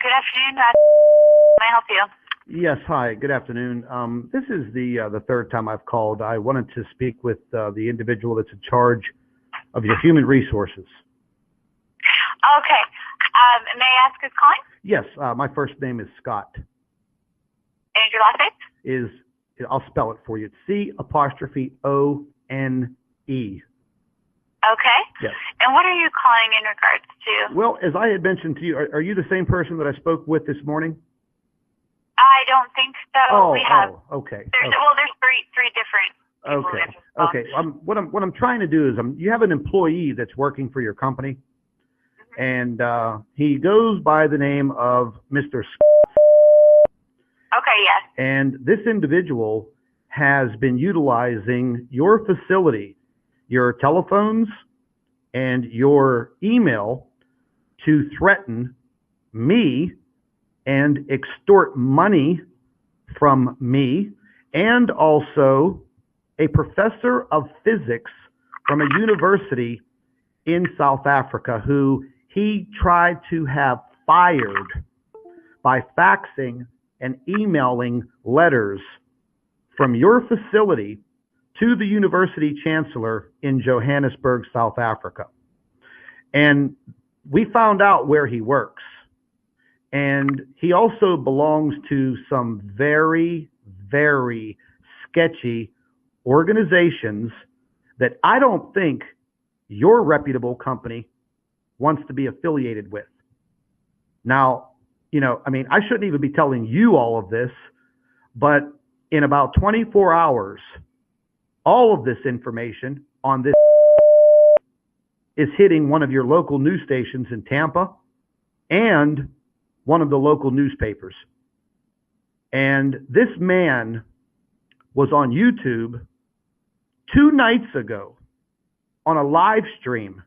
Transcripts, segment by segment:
Good afternoon. May I help you? Yes, hi, good afternoon. This is the third time I've called. I wanted to speak with the individual that's in charge of your human resources. Okay. May I ask who's calling? Yes, my first name is Scott. And your last name? I'll spell it for you. It's C''O''N'E. Okay. Yes. And what are you calling in regards to? Well, as I had mentioned to you, are you the same person that I spoke with this morning? I don't think so. We have. Oh, okay. There's three different people. Okay. What I'm trying to do is, you have an employee that's working for your company, and he goes by the name of Mr. Okay, yes. And this individual has been utilizing your facility, your telephones, and your email to threaten me and extort money from me, and also a professor of physics from a university in South Africa who he tried to have fired by faxing and emailing letters from your facility to the university chancellor in Johannesburg, South Africa. And we found out where he works. And he also belongs to some very, very sketchy organizations that I don't think your reputable company wants to be affiliated with. Now, I shouldn't even be telling you all of this, but in about 24 hours, all of this information on this is hitting one of your local news stations in Tampa and one of the local newspapers. And this man was on YouTube 2 nights ago on a live stream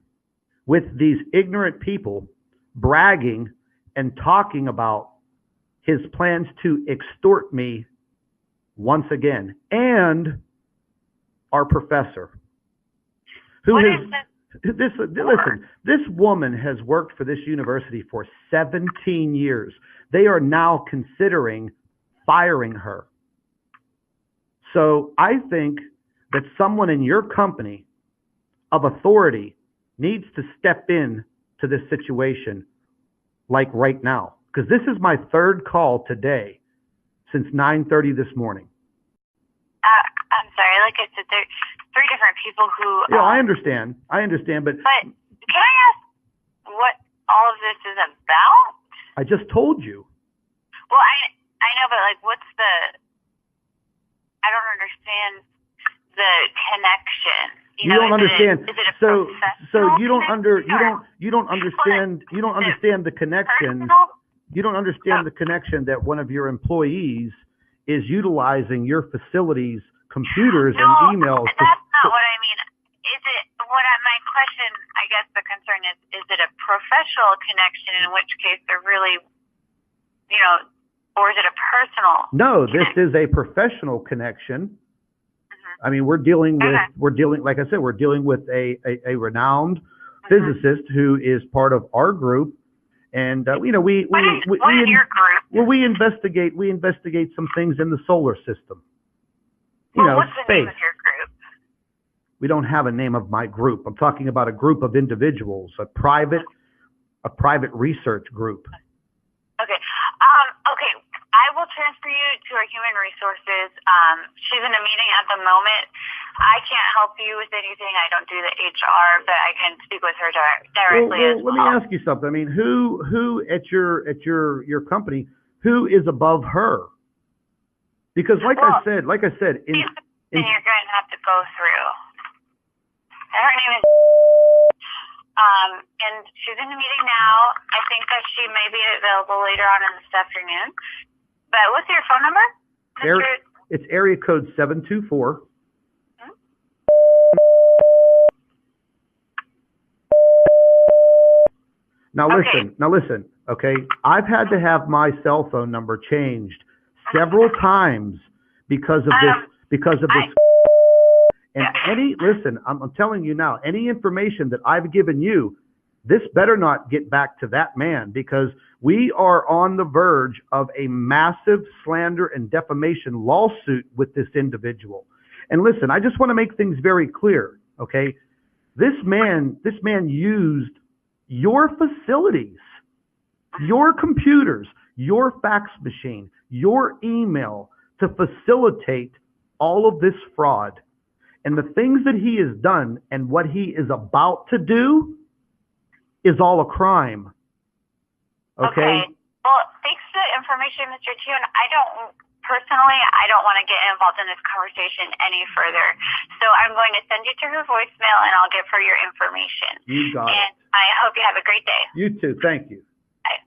with these ignorant people bragging and talking about his plans to extort me once again, and our professor, who listen, this woman has worked for this university for 17 years. They are now considering firing her. So I think that someone in your company of authority needs to step in to this situation, like right now, because this is my 3rd call today since 9:30 this morning. I'm sorry, like I said, there's 3 different people who... Yeah, I understand, but... But can I ask what all of this is about? I just told you. Well, I know, but like, what's the... I don't understand the connection. You don't understand. Is it a so you don't connection? you don't understand the connection. You don't understand the connection that one of your employees is utilizing your facility's computers and emails. That's not what I mean. My question, I guess the concern is it a professional connection, in which case they're really, or is it a personal? No, this is a professional connection. I mean, we're dealing like I said, we're dealing with a renowned physicist who is part of our group. And, what is your group? Well, we investigate some things in the solar system. What's the space. name of your group? We don't have a name of my group. I'm talking about a group of individuals, a private research group. Okay. Okay. I will transfer you to our human resources. She's in a meeting at the moment. I can't help you with anything. I don't do the HR, but I can speak with her directly as well. Let me ask you something. I mean, who at your company, who is above her? Because like I said, you're going to have to go through. And her name is, and she's in a meeting now. I think that she may be available later on in this afternoon. But what's your phone number? It's area code 724. Now listen, okay? I've had to have my cell phone number changed several times because of this. And I'm telling you now, any information that I've given you this better not get back to that man, because we are on the verge of a massive slander and defamation lawsuit with this individual. And listen, I just want to make things very clear, okay? This man used your facilities, your computers, your fax machine, your email to facilitate all of this fraud. And the things that he has done and what he is about to do is all a crime. Okay? Well, thanks for the information, Mr. Toon. Personally, I don't want to get involved in this conversation any further. So I'm going to send you to her voicemail, and I'll give her your information. You got it. And I hope you have a great day. You too. Thank you. Bye.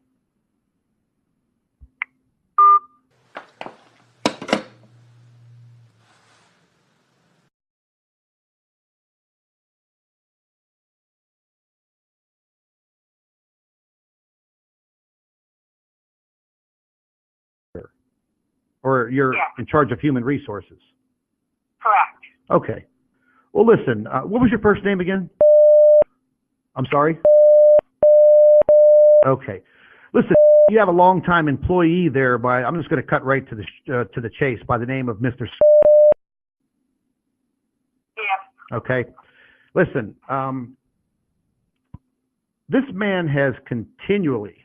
Or you're in charge of human resources? Correct. Okay. Well, listen, what was your first name again? I'm sorry? Okay. Listen, you have a long-time employee there I'm just going to cut right to the chase, by the name of Mr. Yeah. Okay. Listen, this man has continually,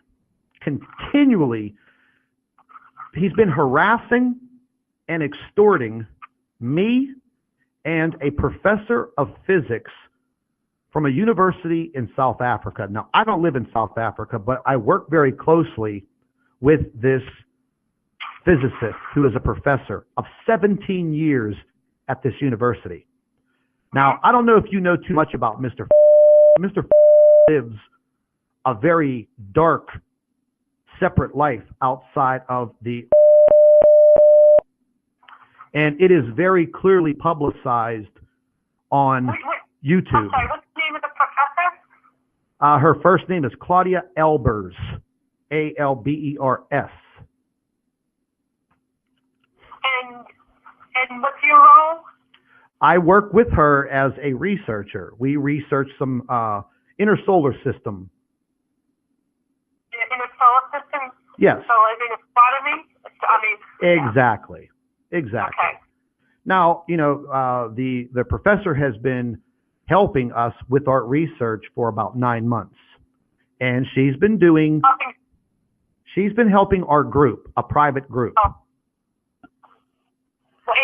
he's been harassing and extorting me and a professor of physics from a university in South Africa. Now, I don't live in South Africa, but I work very closely with this physicist who is a professor of 17 years at this university. Now, I don't know if you know too much about Mr. Mr. lives a very dark, separate life outside of the, and it is very clearly publicized on YouTube. I'm sorry, what's the name of the professor? Her first name is Claudia Albers, Albers. And what's your role? I work with her as a researcher. We research some inner solar system. In a solar system? Yes. So like in astronomy? Exactly. Exactly. Okay. Now, you know, the professor has been helping us with our research for about 9 months. And she's been helping our group, a private group. Oh.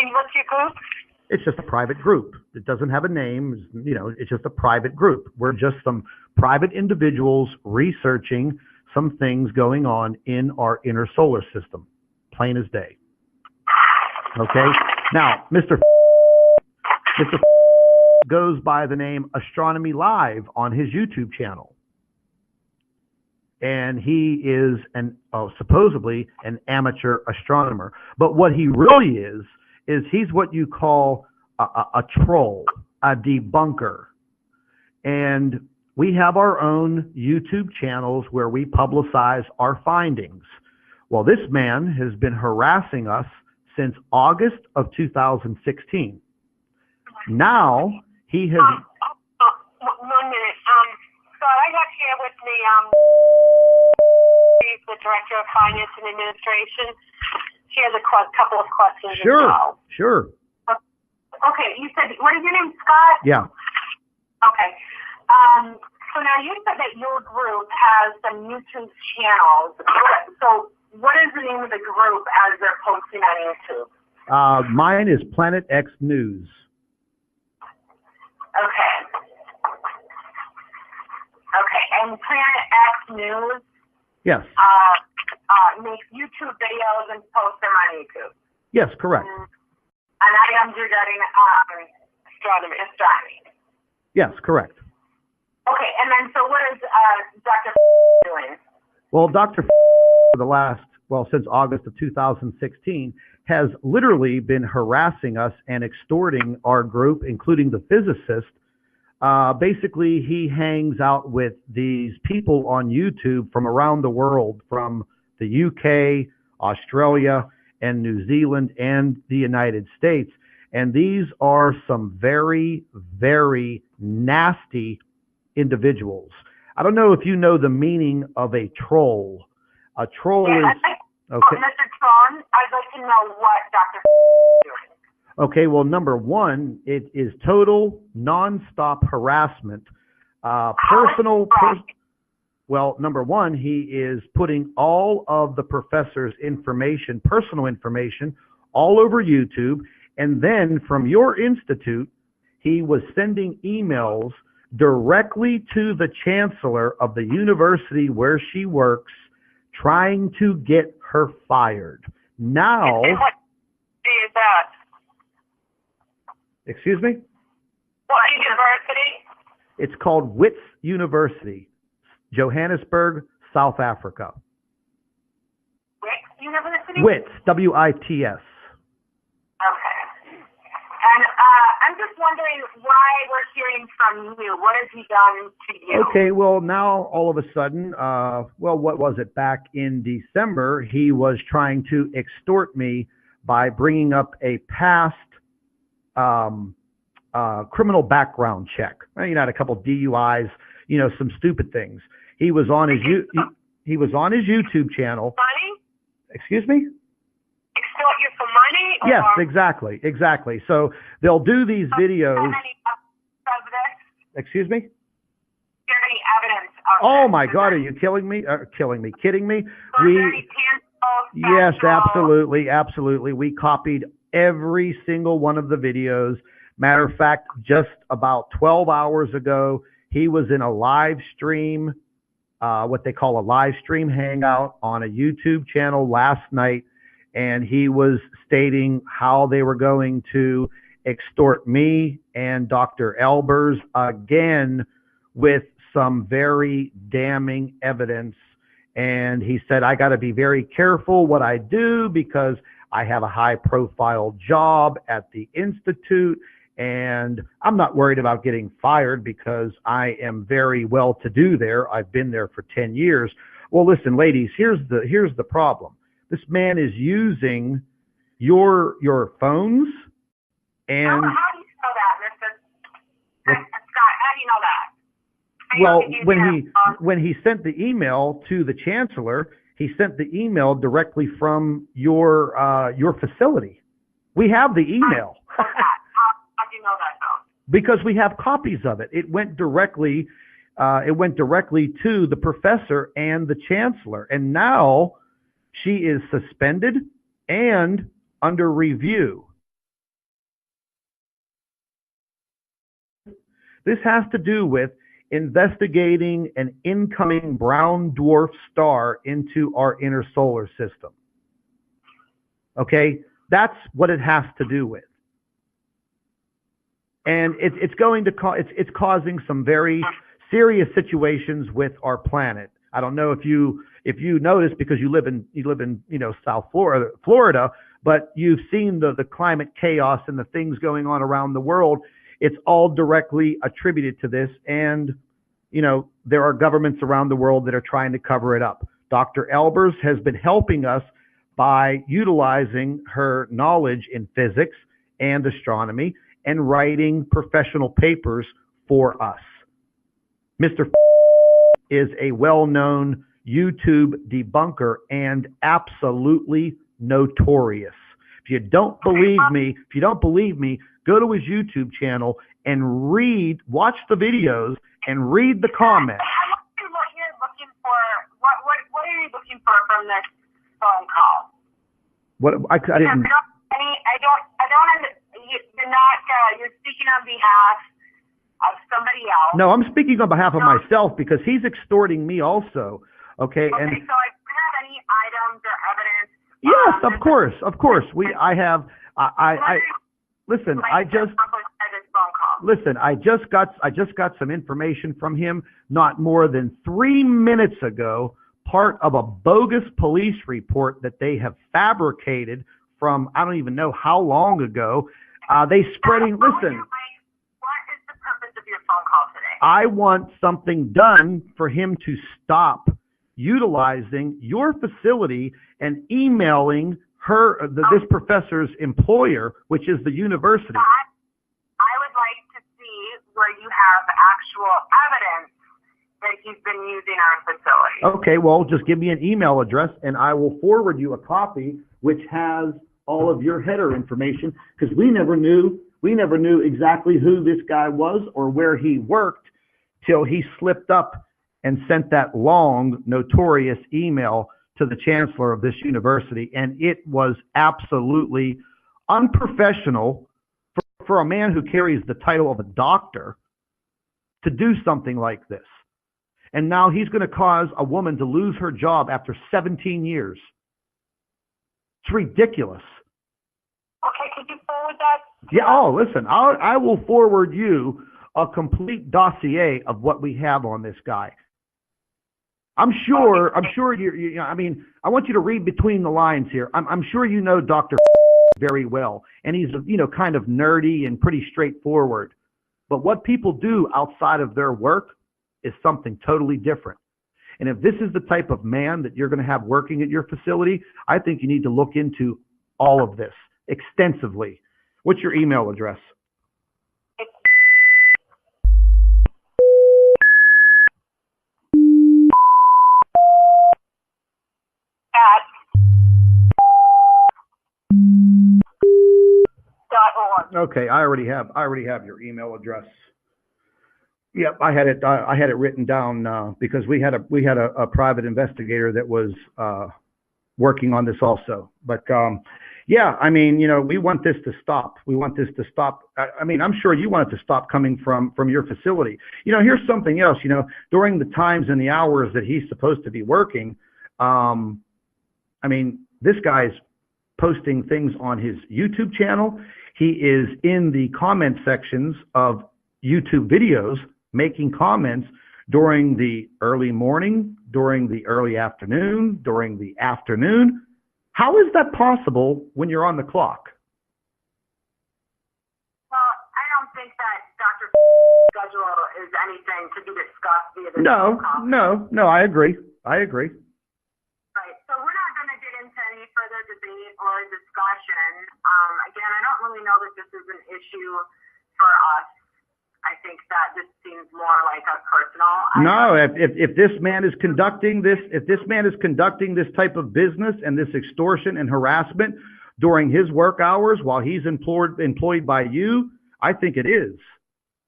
And what's your group? It's just a private group. It doesn't have a name. You know, it's just a private group. We're just some private individuals researching some things going on in our inner solar system, plain as day. Okay? Now, Mr. goes by the name Astronomy Live on his YouTube channel. And he is supposedly an amateur astronomer. But what he really is he's what you call a troll, a debunker. And we have our own YouTube channels where we publicize our findings. Well, this man has been harassing us since August of 2016. Now, he has... 1 minute. Scott, I have here with me, she's the Director of Finance and Administration. She has a couple of questions as well. Sure. Okay, you said, what is your name, Scott? Yeah. Okay. So now you said that your group has some YouTube channels. So what is the name of the group as they're posting on YouTube? Mine is Planet X News. Okay. Okay, and Planet X News? Yes. Makes YouTube videos and posts them on YouTube. Yes, correct. And items regarding astronomy. Yes, correct. Okay, and then so what is Dr. doing? Well, Dr. since August of 2016, has literally been harassing us and extorting our group, including the physicist. Basically, he hangs out with these people on YouTube from around the world, from the UK, Australia, and New Zealand, and the United States. And these are some very, very nasty individuals. I don't know if you know the meaning of a troll. A troll is... Okay. Mr. Tron, I'd like to know what Dr. is doing. Okay, well, number one, it is total nonstop harassment. Well, number one, he is putting all of the professor's information, personal information, all over YouTube. And then from your institute, he was sending emails directly to the chancellor of the university where she works, trying to get her fired. Now... And what university is that? Excuse me? What university? It's called Wits University, Johannesburg, South Africa. Wits University? Wits, W-I-T-S. Okay. And I'm just wondering why we're hearing from you. What has he done to you? Okay, well, now all of a sudden, what was it? Back in December, he was trying to extort me by bringing up a past criminal background check. You know, had a couple DUIs, you know, some stupid things. He was on his he was on his YouTube channel. Money? Excuse me? Extort you for money? Yes, exactly. So they'll do these videos. Do you have any evidence of this? Excuse me? Do you have any evidence of Oh this? my God, are you kidding me? Kidding me? So very tangible, Yes, factual. absolutely. We copied every single one of the videos. Matter of fact, just about 12 hours ago, he was in a live stream, what they call a live stream hangout on a YouTube channel last night, and he was stating how they were going to extort me and Dr. Albers again with some very damning evidence. And he said, I got to be very careful what I do because I have a high profile job at the Institute, and I'm not worried about getting fired because I am very well to do there. I've been there for 10 years. Well, listen, ladies, here's the problem. This man is using your phones and How do you know that, Mr. Scott? How do you know that? well, when he sent the email to the chancellor, he sent the email directly from your facility. We have the email. How do you know that, though? Because we have copies of it. It went directly to the professor and the chancellor, and now she is suspended and under review. This has to do with investigating an incoming brown dwarf star into our inner solar system. Okay, that's what it has to do with. And it's going to it's causing some very serious situations with our planet. I don't know if you noticed, because you live in South Florida, but you've seen the climate chaos and the things going on around the world. It's all directly attributed to this, and there are governments around the world that are trying to cover it up. Dr. Albers has been helping us by utilizing her knowledge in physics and astronomy and writing professional papers for us. Mr. is a well-known YouTube debunker and absolutely notorious. If you don't believe me, go to his YouTube channel and watch the videos and read the comments. What you're looking for? What are you looking for from this phone call? I didn't. You're speaking on behalf of somebody else. No, I'm speaking on behalf of myself because he's extorting me also. Okay. Okay, so I don't have any items or evidence. Yes, of course. I just got some information from him not more than 3 minutes ago, part of a bogus police report that they have fabricated from I don't even know how long ago. Listen. What is the purpose of your phone call today? I want something done for him to stop utilizing your facility and emailing this professor's employer, which is the university. I would like to see where you have actual evidence that he he's been using our facility. Okay, well, just give me an email address, and I will forward you a copy which has all of your header information, because we never knew exactly who this guy was or where he worked till he slipped up and sent that long, notorious email to the chancellor of this university, and it was absolutely unprofessional for a man who carries the title of a doctor to do something like this. And now he's going to cause a woman to lose her job after 17 years. It's ridiculous. Okay, could you forward that? Yeah, oh, listen, I will forward you a complete dossier of what we have on this guy. I'm sure you I mean, I want you to read between the lines here. I'm sure you know Dr. very well, and he's, kind of nerdy and pretty straightforward. But what people do outside of their work is something totally different. And if this is the type of man that you're going to have working at your facility, I think you need to look into all of this extensively. What's your email address? Okay, I already have your email address. Yep, I had it written down because we had a private investigator that was working on this also. But yeah, I mean, we want this to stop. We want this to stop. I mean, I'm sure you want it to stop coming from your facility. Here's something else. During the times and the hours that he's supposed to be working, I mean, this guy's posting things on his YouTube channel. He is in the comment sections of YouTube videos, making comments during the early morning, during the early afternoon, during the afternoon. How is that possible when you're on the clock? Well, I don't think that Dr. schedule is anything to be discussed via the No, I agree. Right, so we're not going to get into any further debate or discussion. Again, I don't really know that this is an issue for us. I think that this seems more like a personal. No, if this man is conducting this type of business and this extortion and harassment during his work hours while he's employed by you, I think it is.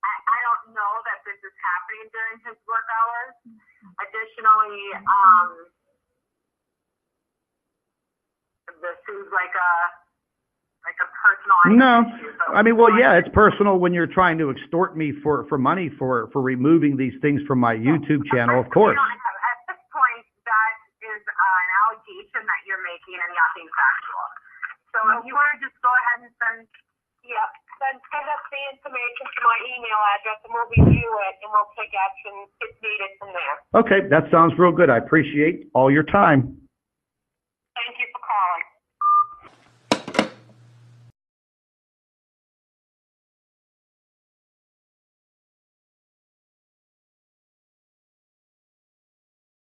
I don't know that this is happening during his work hours. Additionally, this seems like a personal issue. So I mean, well, yeah, it's personal when you're trying to extort me for money for removing these things from my YouTube channel, of course. At this point, that is an allegation that you're making and nothing factual. So if you want to just go ahead and send us the information to my email address, and we'll review it, and we'll take action if needed from there. Okay, that sounds real good. I appreciate all your time.